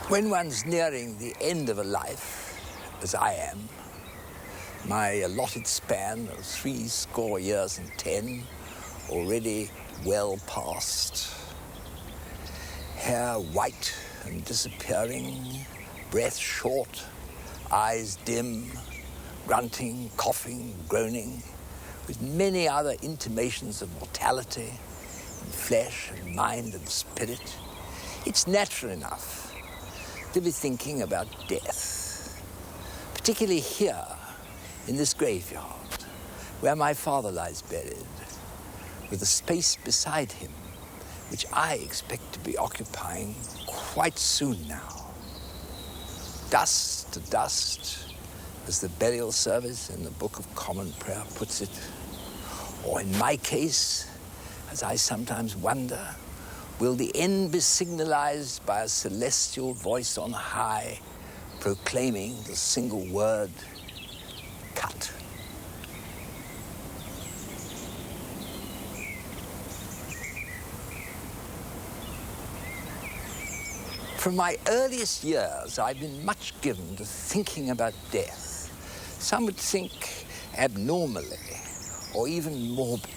When one's nearing the end of a life, as I am, my allotted span of 70 years and 10 already well past, hair white and disappearing, breath short, eyes dim, grunting, coughing, groaning, with many other intimations of mortality in flesh and mind and spirit, it's natural enough to be thinking about death, particularly here in this graveyard where my father lies buried, with a space beside him which I expect to be occupying quite soon now. Dust to dust, as the burial service in the Book of Common Prayer puts it, or in my case, as I sometimes wonder, will the end be signalized by a celestial voice on high, proclaiming the single word, cut. From my earliest years, I've been much given to thinking about death. Some would think abnormally, or even morbidly.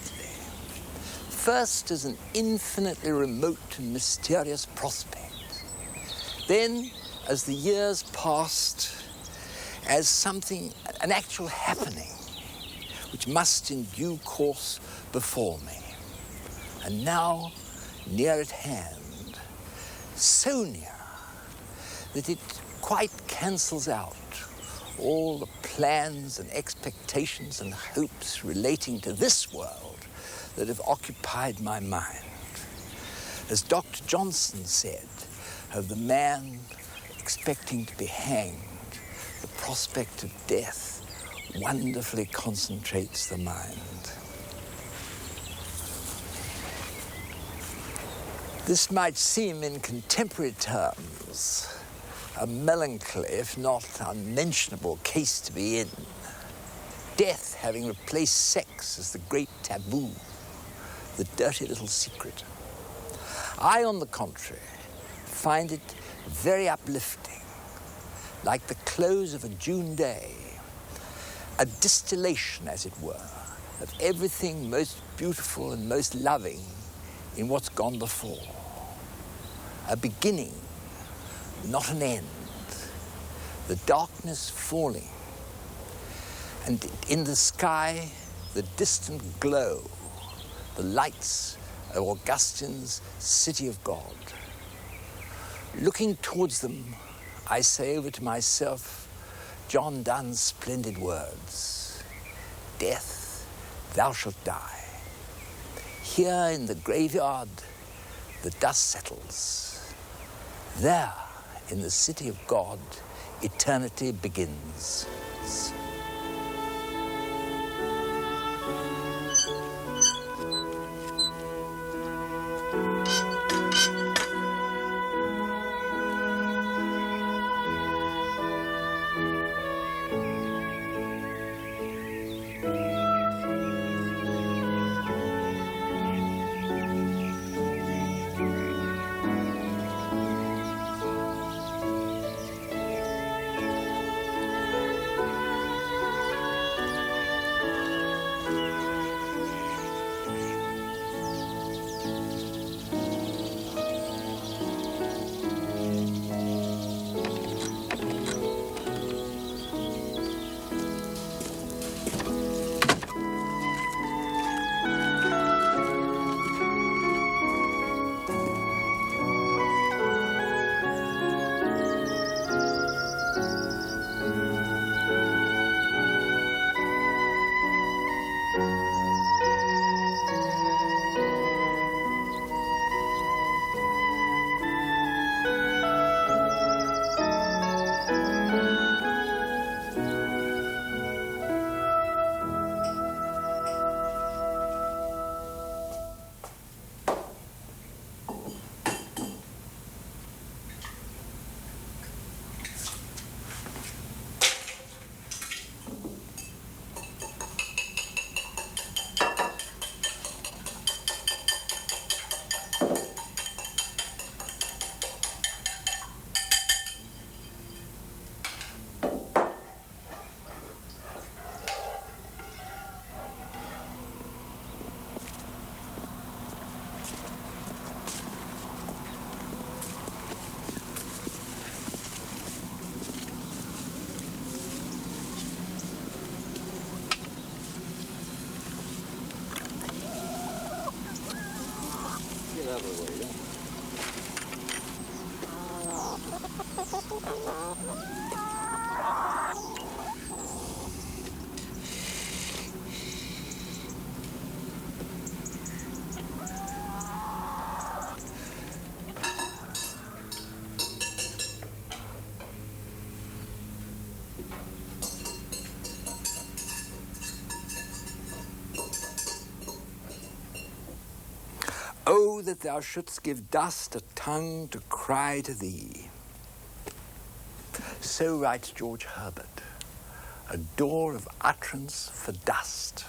First as an infinitely remote and mysterious prospect. Then, as the years passed, as something, an actual happening, which must in due course befall me. And now, near at hand, so near that it quite cancels out all the plans and expectations and hopes relating to this world that have occupied my mind. As Dr. Johnson said of the man expecting to be hanged, the prospect of death wonderfully concentrates the mind. This might seem in contemporary terms a melancholy, if not unmentionable, case to be in. Death having replaced sex as the great taboo, the dirty little secret. I, on the contrary, find it very uplifting, like the close of a June day, a distillation, as it were, of everything most beautiful and most loving in what's gone before. A beginning, not an end. The darkness falling, and in the sky, the distant glow, the lights of Augustine's city of God. Looking towards them, I say over to myself John Donne's splendid words, "Death, thou shalt die." Here in the graveyard, the dust settles. There, in the city of God, eternity begins. Oh, that thou shouldst give dust a tongue to cry to thee. So writes George Herbert, a door of utterance for dust.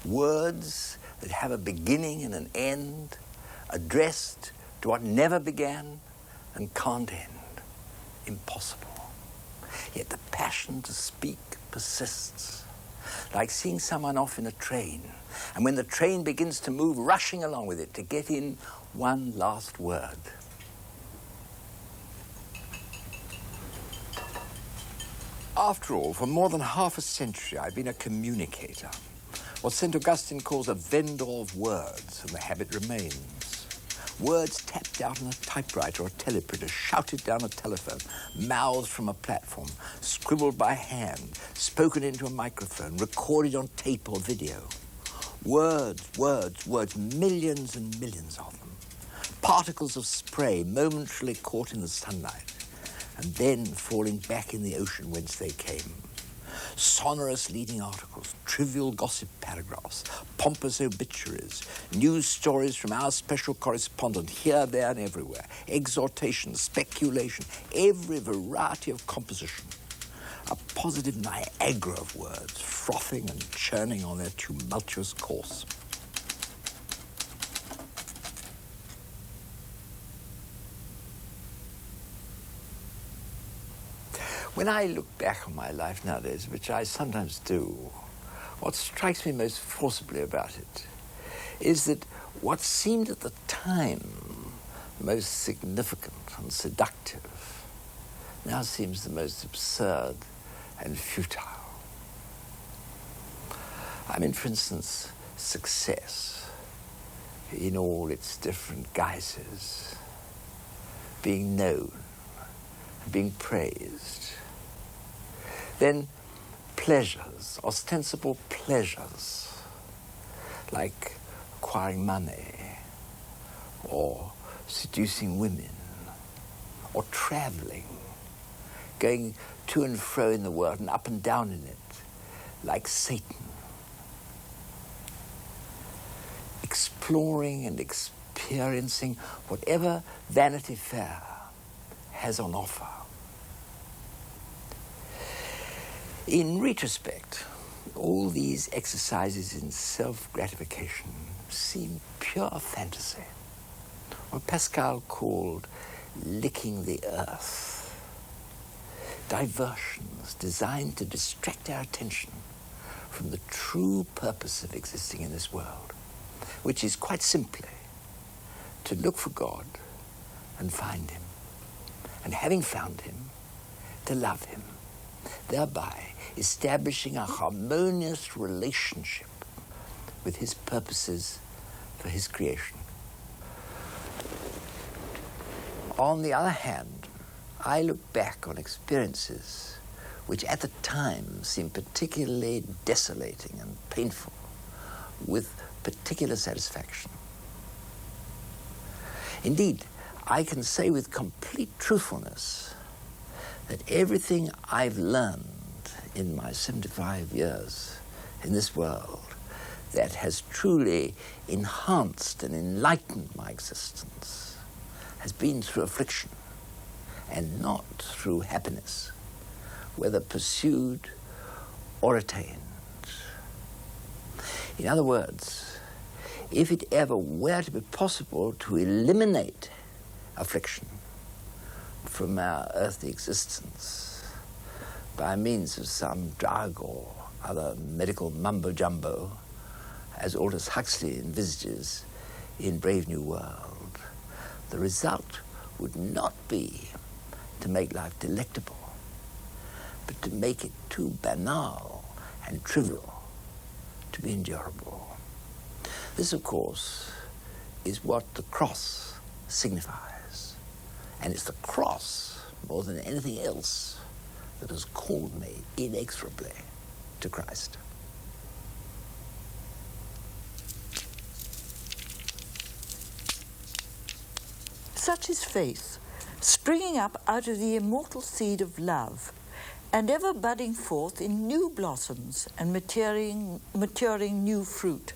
Words that have a beginning and an end, addressed to what never began and can't end. Impossible. Yet the passion to speak persists, like seeing someone off in a train, and when the train begins to move, rushing along with it to get in one last word. After all, for more than half a century, I've been a communicator, what St. Augustine calls a vendor of words, and the habit remains. Words tapped out on a typewriter or a teleprinter, shouted down a telephone, mouthed from a platform, scribbled by hand, spoken into a microphone, recorded on tape or video. Words, words, words, millions and millions of them. Particles of spray momentarily caught in the sunlight, and then falling back in the ocean whence they came. Sonorous leading articles, trivial gossip paragraphs, pompous obituaries, news stories from our special correspondent here, there, and everywhere, exhortation, speculation, every variety of composition. A positive Niagara of words, frothing and churning on their tumultuous course. When I look back on my life nowadays, which I sometimes do, what strikes me most forcibly about it is that what seemed at the time most significant and seductive now seems the most absurd and futile. I mean, for instance, success in all its different guises, being known, being praised. Then pleasures, ostensible pleasures, like acquiring money, or seducing women, or traveling, going to and fro in the world and up and down in it, like Satan. Exploring and experiencing whatever Vanity Fair has on offer. In retrospect, all these exercises in self-gratification seem pure fantasy, what Pascal called licking the earth. Diversions designed to distract our attention from the true purpose of existing in this world, which is quite simply to look for God and find him, and having found him, to love him, thereby establishing a harmonious relationship with his purposes for his creation. On the other hand, I look back on experiences which at the time seemed particularly desolating and painful with particular satisfaction. Indeed, I can say with complete truthfulness that everything I've learned in my 75 years in this world that has truly enhanced and enlightened my existence has been through affliction and not through happiness, whether pursued or attained. In other words, if it ever were to be possible to eliminate affliction from our earthly existence by means of some drug or other medical mumbo-jumbo, as Aldous Huxley envisages in Brave New World, the result would not be to make life delectable, but to make it too banal and trivial to be endurable. This, of course, is what the cross signifies. And it's the cross, more than anything else, that has called me inexorably to Christ. Such is faith, springing up out of the immortal seed of love, and ever budding forth in new blossoms and maturing new fruit.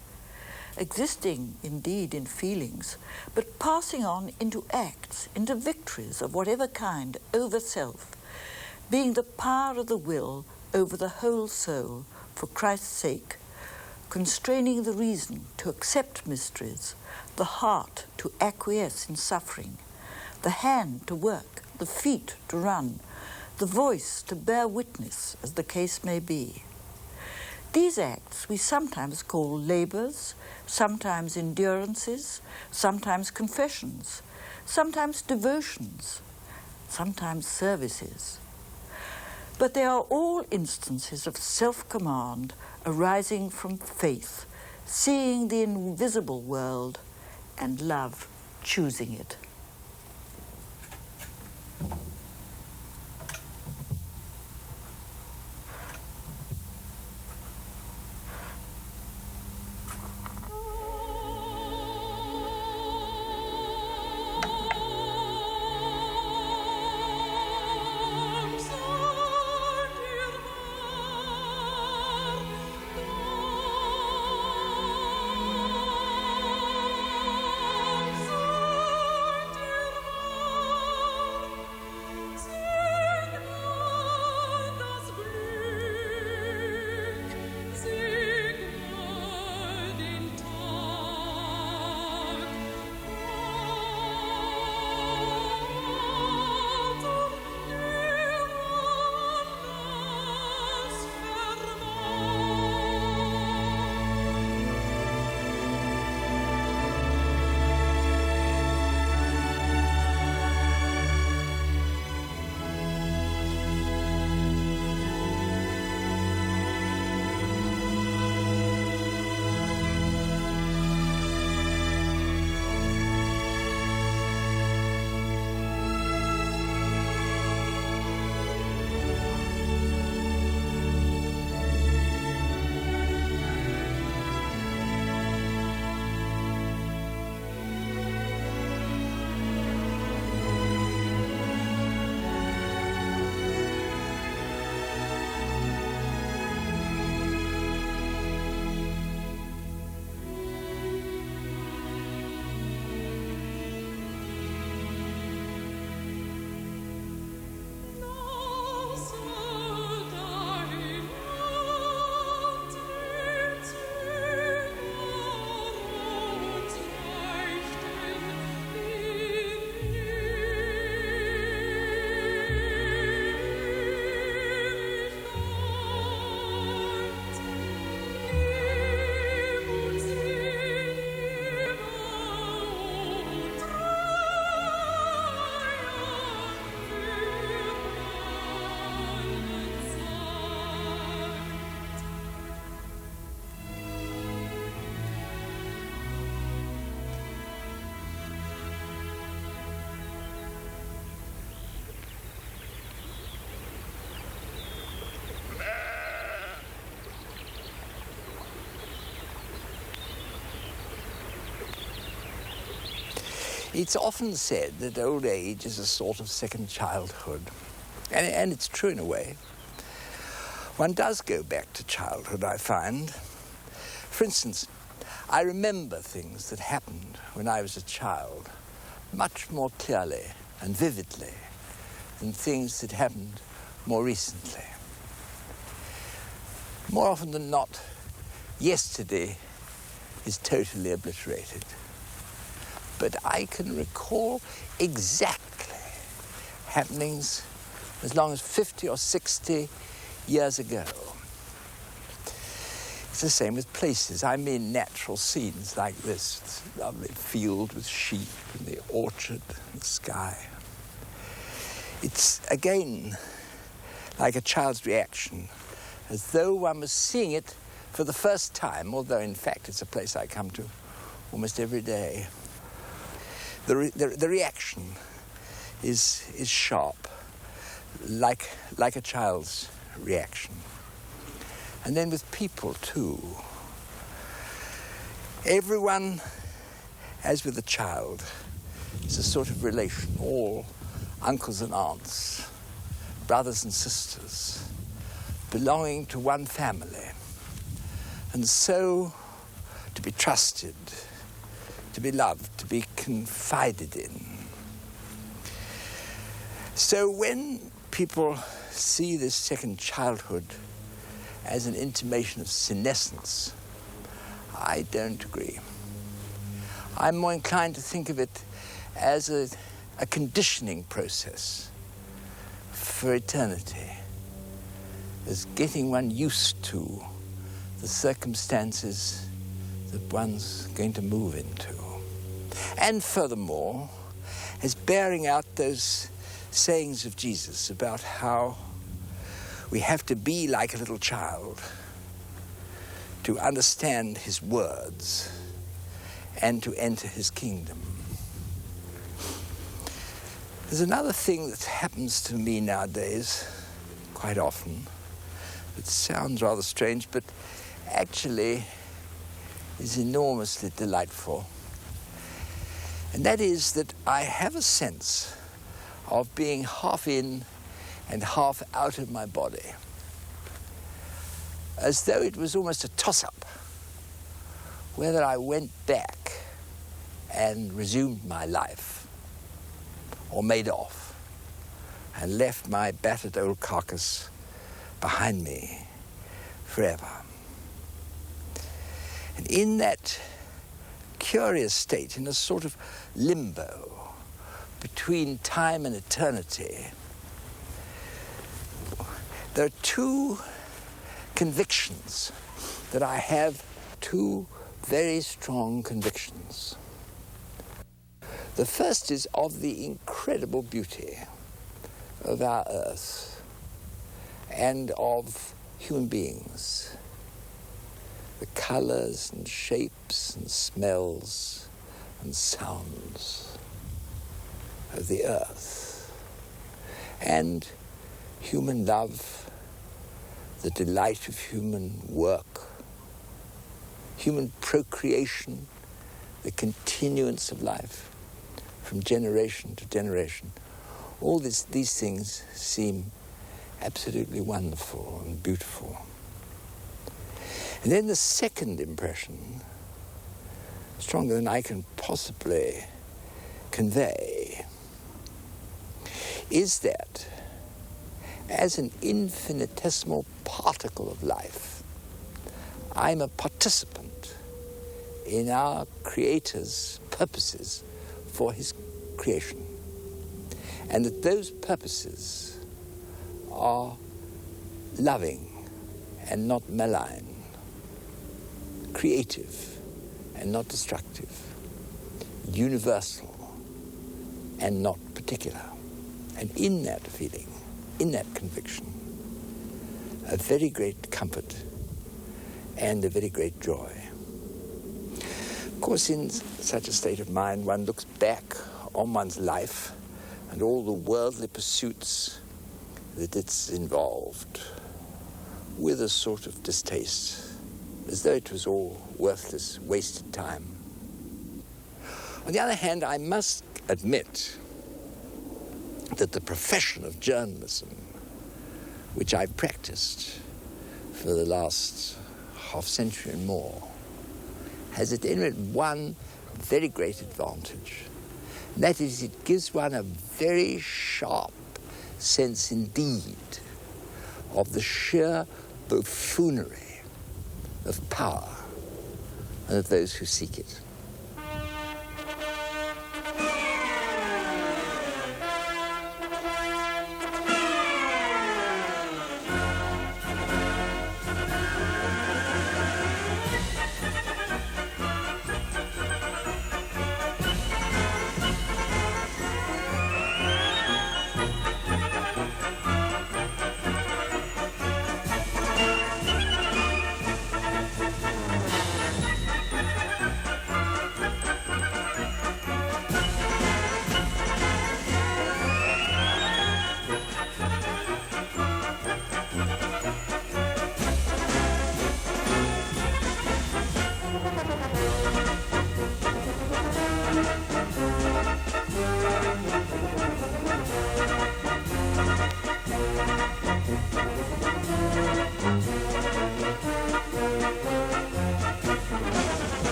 existing indeed in feelings, but passing on into acts, into victories of whatever kind over self, being the power of the will over the whole soul for Christ's sake, constraining the reason to accept mysteries, the heart to acquiesce in suffering, the hand to work, the feet to run, the voice to bear witness, as the case may be. These acts we sometimes call labours, sometimes endurances, sometimes confessions, sometimes devotions, sometimes services. But they are all instances of self-command arising from faith, seeing the invisible world, and love choosing it. It's often said that old age is a sort of second childhood, and it's true in a way. One does go back to childhood, I find. For instance, I remember things that happened when I was a child much more clearly and vividly than things that happened more recently. More often than not, yesterday is totally obliterated. But I can recall exactly happenings as long as 50 or 60 years ago. It's the same with places. I mean natural scenes like this. It's a lovely field with sheep and the orchard and the sky. It's, again, like a child's reaction, as though one was seeing it for the first time, although in fact it's a place I come to almost every day. The reaction is sharp, like a child's reaction. And then with people too. Everyone, as with a child, is a sort of relation, all uncles and aunts, brothers and sisters, belonging to one family. And so to be trusted, to be loved, to be confided in. So when people see this second childhood as an intimation of senescence, I don't agree. I'm more inclined to think of it as a conditioning process for eternity, as getting one used to the circumstances that one's going to move into. And furthermore, as bearing out those sayings of Jesus about how we have to be like a little child to understand his words and to enter his kingdom. There's another thing that happens to me nowadays quite often. It sounds rather strange, but actually is enormously delightful. And that is that I have a sense of being half in and half out of my body, as though it was almost a toss-up, whether I went back and resumed my life or made off and left my battered old carcass behind me forever. And in that curious state, in a sort of limbo between time and eternity, there are two convictions that I have, two very strong convictions. The first is of the incredible beauty of our earth and of human beings. The colors and shapes and smells and sounds of the earth. And human love, the delight of human work, human procreation, the continuance of life from generation to generation. All these things seem absolutely wonderful and beautiful. And then the second impression, stronger than I can possibly convey, is that as an infinitesimal particle of life, I'm a participant in our Creator's purposes for his creation. And that those purposes are loving and not malign, creative and not destructive, universal and not particular. And in that feeling, in that conviction, a very great comfort and a very great joy. Of course, in such a state of mind, one looks back on one's life and all the worldly pursuits that it's involved with a sort of distaste, as though it was all worthless, wasted time. On the other hand, I must admit that the profession of journalism, which I've practiced for the last half century and more, has at any rate one very great advantage. And that is, it gives one a very sharp sense indeed of the sheer buffoonery of power and of those who seek it.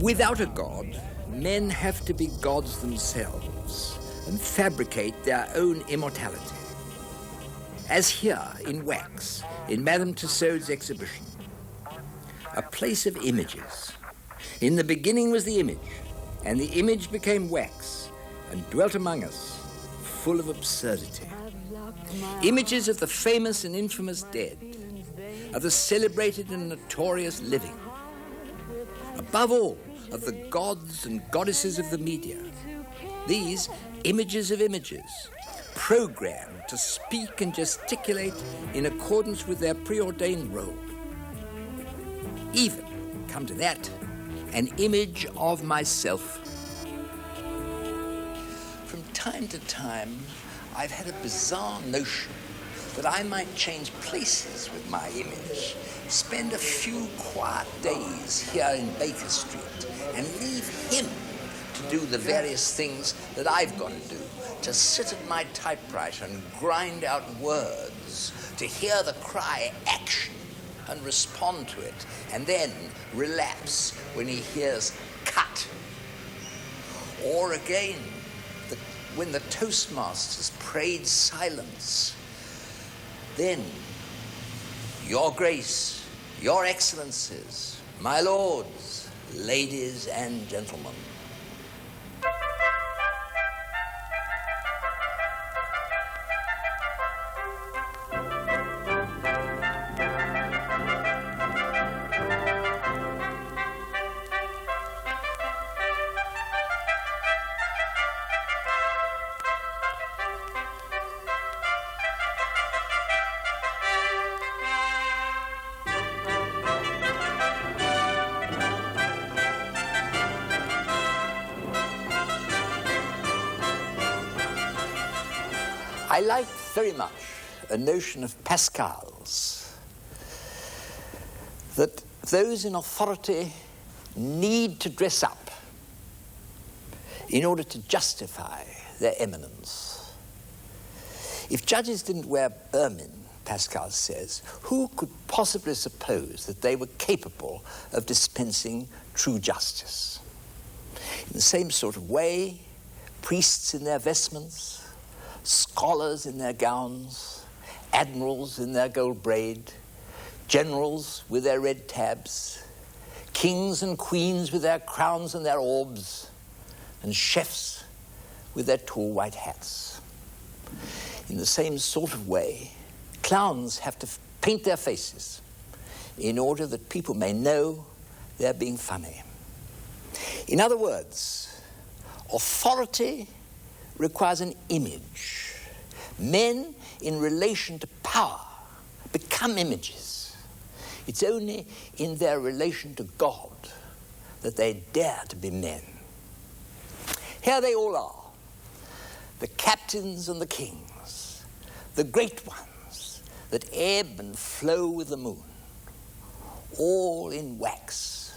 Without a god, men have to be gods themselves and fabricate their own immortality. As here in wax, in Madame Tussaud's exhibition, a place of images. In the beginning was the image, and the image became wax and dwelt among us, full of absurdity. Images of the famous and infamous dead, of the celebrated and notorious living. Above all, of the gods and goddesses of the media. These images of images, programmed to speak and gesticulate in accordance with their preordained role. Even, come to that, an image of myself. From time to time, I've had a bizarre notion that I might change places with my image, spend a few quiet days here in Baker Street, and leave him to do the various things that I've got to do, to sit at my typewriter and grind out words, to hear the cry action and respond to it, and then relapse when he hears cut. Or again, when the Toastmasters prayed silence, then, Your Grace, Your Excellencies, my lords, ladies and gentlemen. I like very much a notion of Pascal's, that those in authority need to dress up in order to justify their eminence. If judges didn't wear ermine, Pascal says, who could possibly suppose that they were capable of dispensing true justice? In the same sort of way, priests in their vestments, scholars in their gowns, admirals in their gold braid, generals with their red tabs, kings and queens with their crowns and their orbs, and chefs with their tall white hats. In the same sort of way, clowns have to paint their faces in order that people may know they're being funny. In other words, authority requires an image. Men in relation to power become images. It's only in their relation to God that they dare to be men. Here they all are, the captains and the kings, the great ones that ebb and flow with the moon, all in wax,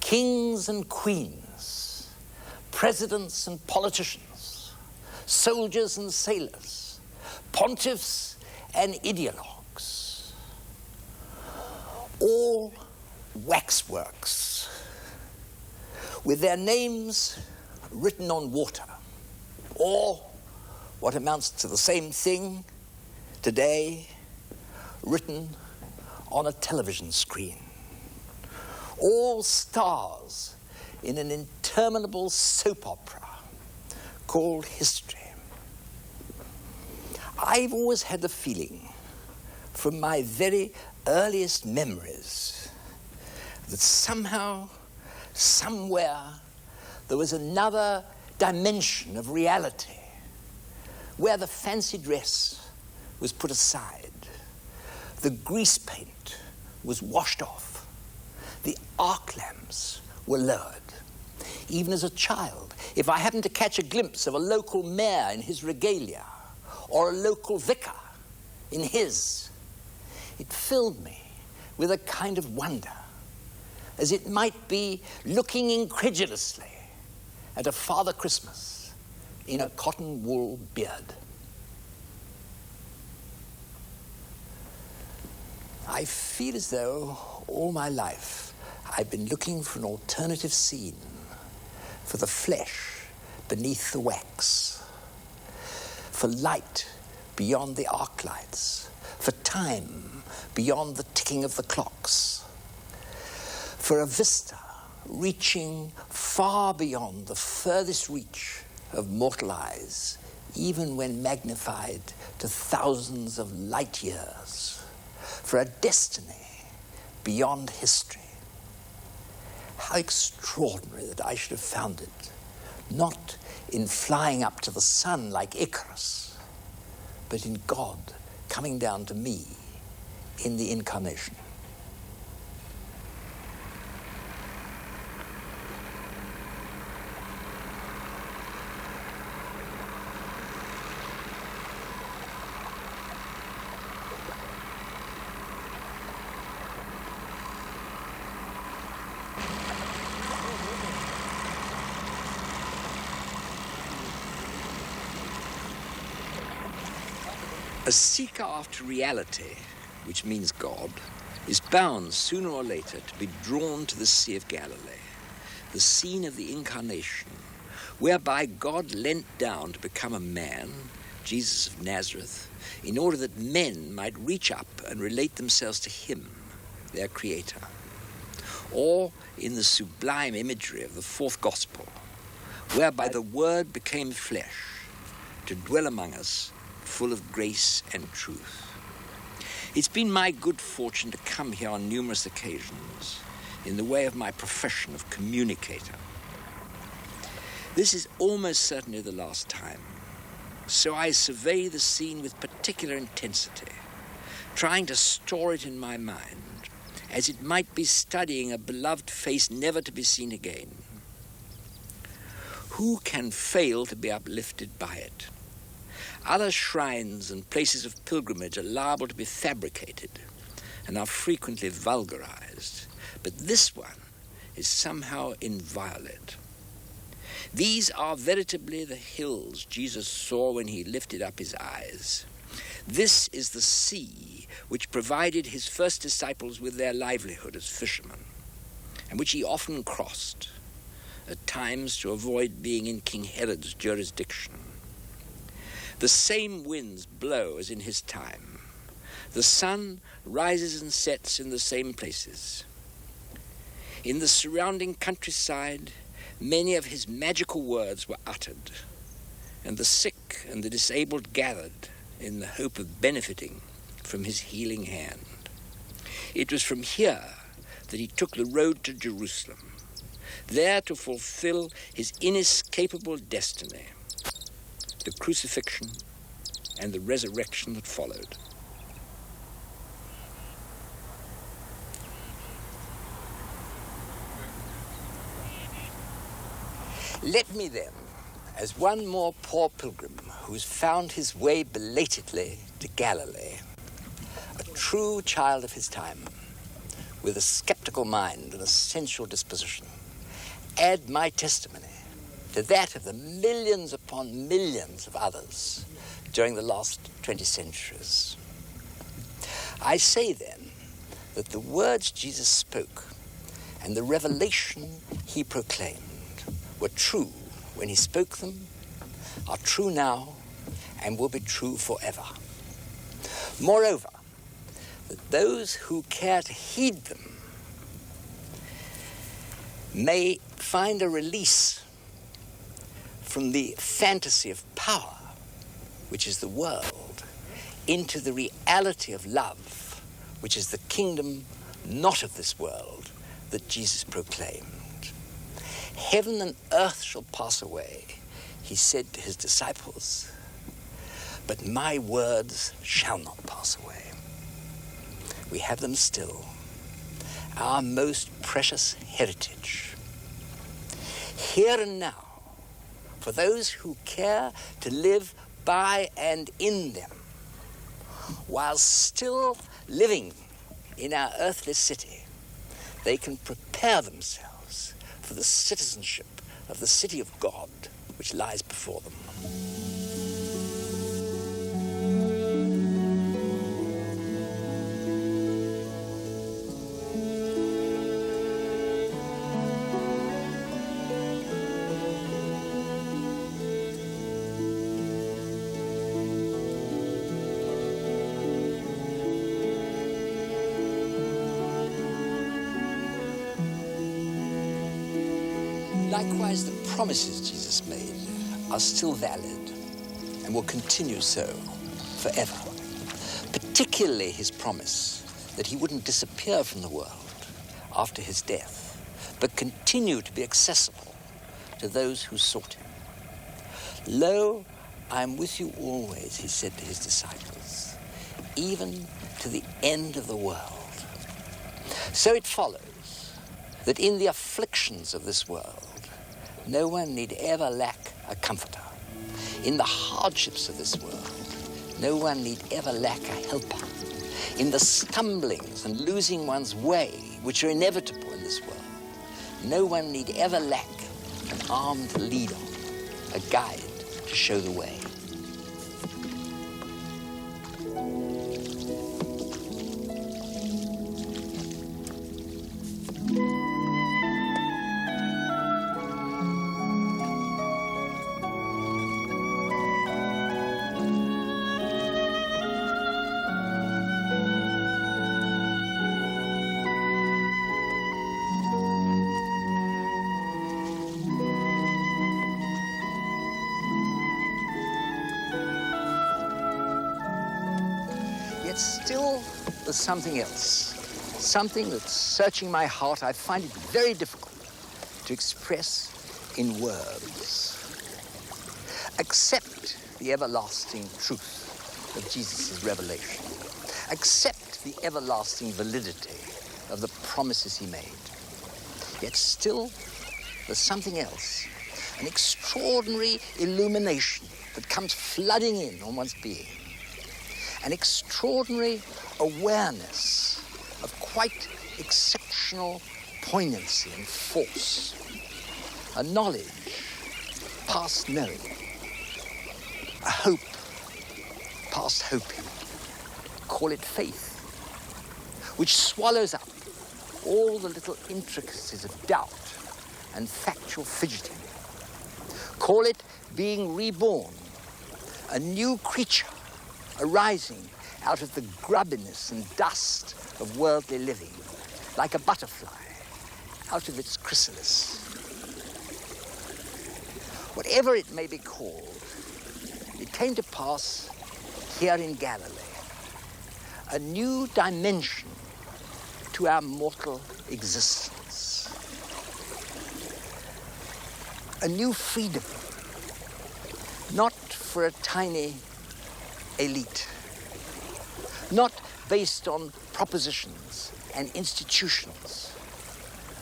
kings and queens, presidents and politicians, soldiers and sailors, pontiffs and ideologues, all waxworks with their names written on water, or what amounts to the same thing today, written on a television screen. All stars in an interminable soap opera called history. I've always had the feeling, from my very earliest memories, that somehow, somewhere, there was another dimension of reality where the fancy dress was put aside, the grease paint was washed off, the arc lamps were lowered. Even as a child, if I happened to catch a glimpse of a local mayor in his regalia, or a local vicar in his, it filled me with a kind of wonder, as it might be looking incredulously at a Father Christmas in a cotton wool beard. I feel as though all my life I've been looking for an alternative scene, for the flesh beneath the wax, for light beyond the arc lights, for time beyond the ticking of the clocks, for a vista reaching far beyond the furthest reach of mortal eyes, even when magnified to thousands of light years, for a destiny beyond history. How extraordinary that I should have found it, not in flying up to the sun like Icarus, but in God coming down to me in the incarnation. A seeker after reality, which means God, is bound sooner or later to be drawn to the Sea of Galilee, the scene of the incarnation, whereby God leant down to become a man, Jesus of Nazareth, in order that men might reach up and relate themselves to him, their creator. Or in the sublime imagery of the fourth gospel, whereby the Word became flesh to dwell among us, full of grace and truth. It's been my good fortune to come here on numerous occasions in the way of my profession of communicator. This is almost certainly the last time, so I survey the scene with particular intensity, trying to store it in my mind as it might be studying a beloved face never to be seen again. Who can fail to be uplifted by it? Other shrines and places of pilgrimage are liable to be fabricated and are frequently vulgarized, but this one is somehow inviolate. These are veritably the hills Jesus saw when he lifted up his eyes. This is the sea which provided his first disciples with their livelihood as fishermen, and which he often crossed, at times to avoid being in King Herod's jurisdiction. The same winds blow as in his time. The sun rises and sets in the same places. In the surrounding countryside, many of his magical words were uttered, and the sick and the disabled gathered in the hope of benefiting from his healing hand. It was from here that he took the road to Jerusalem, there to fulfill his inescapable destiny, the crucifixion and the resurrection that followed. Let me then, as one more poor pilgrim who's found his way belatedly to Galilee, a true child of his time, with a skeptical mind and a sensual disposition, add my testimony to that of the millions upon millions of others during the last 20 centuries. I say then that the words Jesus spoke and the revelation he proclaimed were true when he spoke them, are true now, and will be true forever. Moreover, that those who care to heed them may find a release from the fantasy of power, which is the world, into the reality of love, which is the kingdom not of this world that Jesus proclaimed. Heaven and earth shall pass away, he said to his disciples, but my words shall not pass away. We have them still, our most precious heritage. Here and now, for those who care to live by and in them, while still living in our earthly city, they can prepare themselves for the citizenship of the city of God which lies before them. Likewise, the promises Jesus made are still valid and will continue so forever. Particularly his promise that he wouldn't disappear from the world after his death, but continue to be accessible to those who sought him. Lo, I am with you always, he said to his disciples, even to the end of the world. So it follows that in the afflictions of this world, no one need ever lack a comforter. In the hardships of this world, no one need ever lack a helper. In the stumblings and losing one's way, which are inevitable in this world, no one need ever lack an arm to lead on, a guide to show the way. Yet still there's something else, something that's searching my heart. I find it very difficult to express in words. Accept the everlasting truth of Jesus' revelation. Accept the everlasting validity of the promises he made. Yet still there's something else, an extraordinary illumination that comes flooding in on one's being. An extraordinary awareness of quite exceptional poignancy and force. A knowledge past knowing. A hope past hoping. Call it faith, which swallows up all the little intricacies of doubt and factual fidgeting. Call it being reborn, a new creature arising out of the grubbiness and dust of worldly living, like a butterfly out of its chrysalis. Whatever it may be called, it came to pass here in Galilee, a new dimension to our mortal existence, a new freedom, not for a tiny elite, not based on propositions and institutions,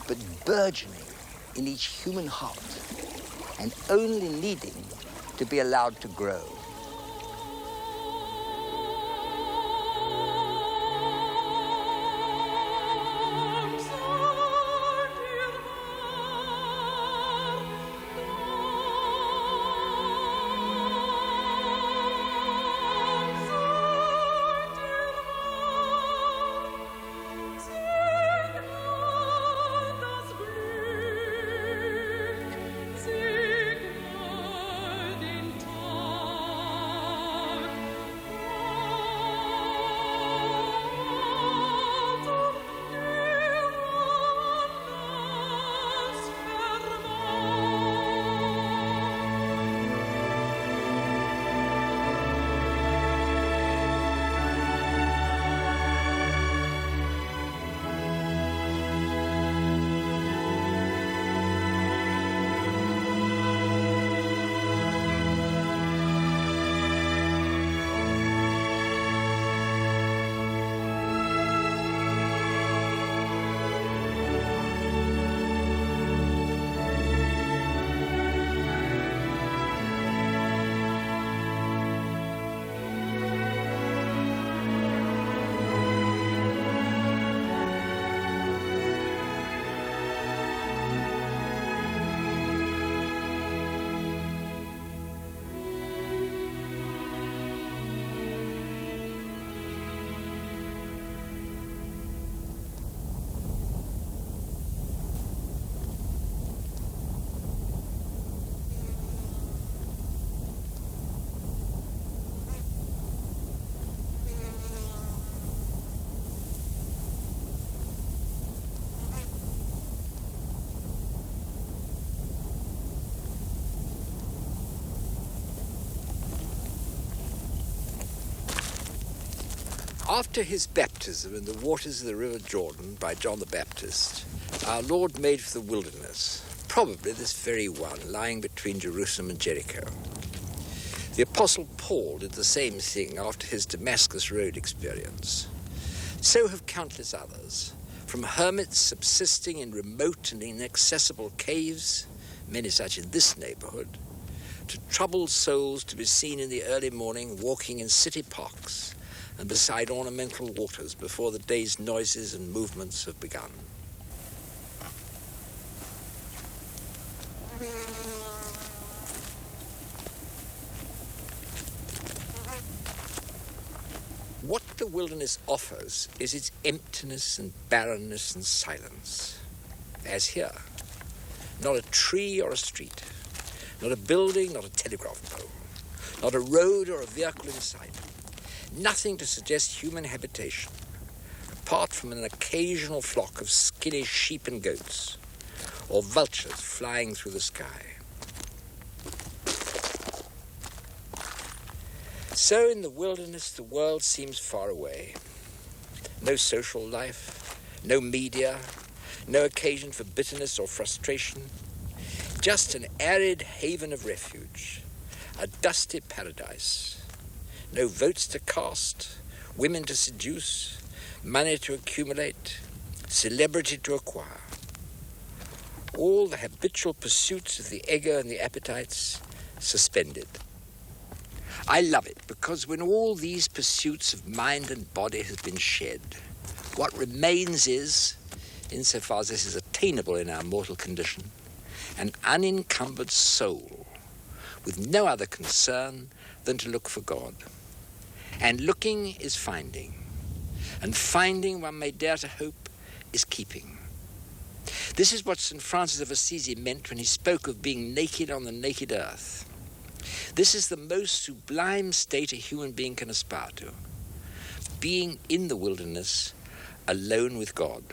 but burgeoning in each human heart and only needing to be allowed to grow. Sing After his baptism in the waters of the River Jordan by John the Baptist, our Lord made for the wilderness, probably this very one lying between Jerusalem and Jericho. The Apostle Paul did the same thing after his Damascus Road experience. So have countless others, from hermits subsisting in remote and inaccessible caves, many such in this neighborhood, to troubled souls to be seen in the early morning walking in city parks and beside ornamental waters before the day's noises and movements have begun. What the wilderness offers is its emptiness and barrenness and silence, as here. Not a tree or a street, not a building, not a telegraph pole, not a road or a vehicle in sight. Nothing to suggest human habitation, apart from an occasional flock of skinny sheep and goats, or vultures flying through the sky. So in the wilderness, the world seems far away. No social life, no media, no occasion for bitterness or frustration. Just an arid haven of refuge, a dusty paradise. No votes to cast, women to seduce, money to accumulate, celebrity to acquire. All the habitual pursuits of the ego and the appetites suspended. I love it because when all these pursuits of mind and body have been shed, what remains is, insofar as this is attainable in our mortal condition, an unencumbered soul with no other concern than to look for God. And looking is finding, and finding, one may dare to hope, is keeping. This is what St. Francis of Assisi meant when he spoke of being naked on the naked earth. This is the most sublime state a human being can aspire to, being in the wilderness, alone with God.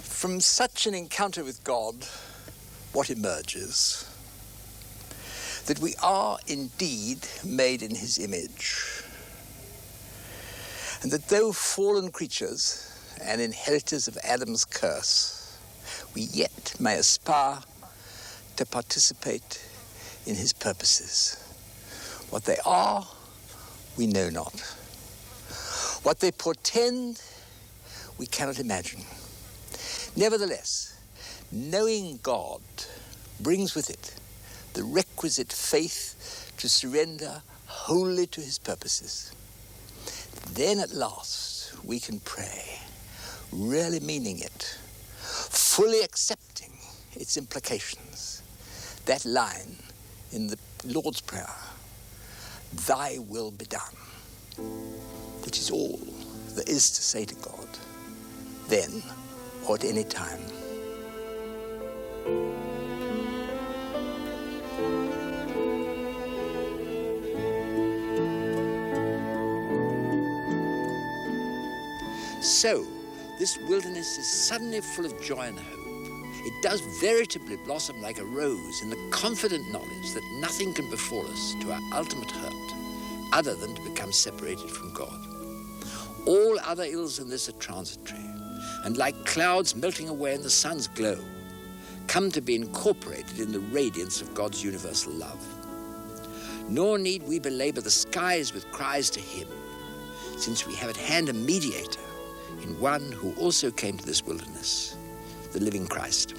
From such an encounter with God, what emerges? That we are indeed made in his image, and that though fallen creatures and inheritors of Adam's curse, we yet may aspire to participate in his purposes. What they are, we know not. What they portend, we cannot imagine. Nevertheless, knowing God brings with it the requisite faith to surrender wholly to his purposes. Then at last we can pray, really meaning it, fully accepting its implications. That line in the Lord's Prayer, thy will be done, which is all there is to say to God, then or at any time. So, this wilderness is suddenly full of joy and hope. It does veritably blossom like a rose in the confident knowledge that nothing can befall us to our ultimate hurt, other than to become separated from God. All other ills in this are transitory, and like clouds melting away in the sun's glow, come to be incorporated in the radiance of God's universal love. Nor need we belabor the skies with cries to him, since we have at hand a mediator in one who also came to this wilderness, the living Christ.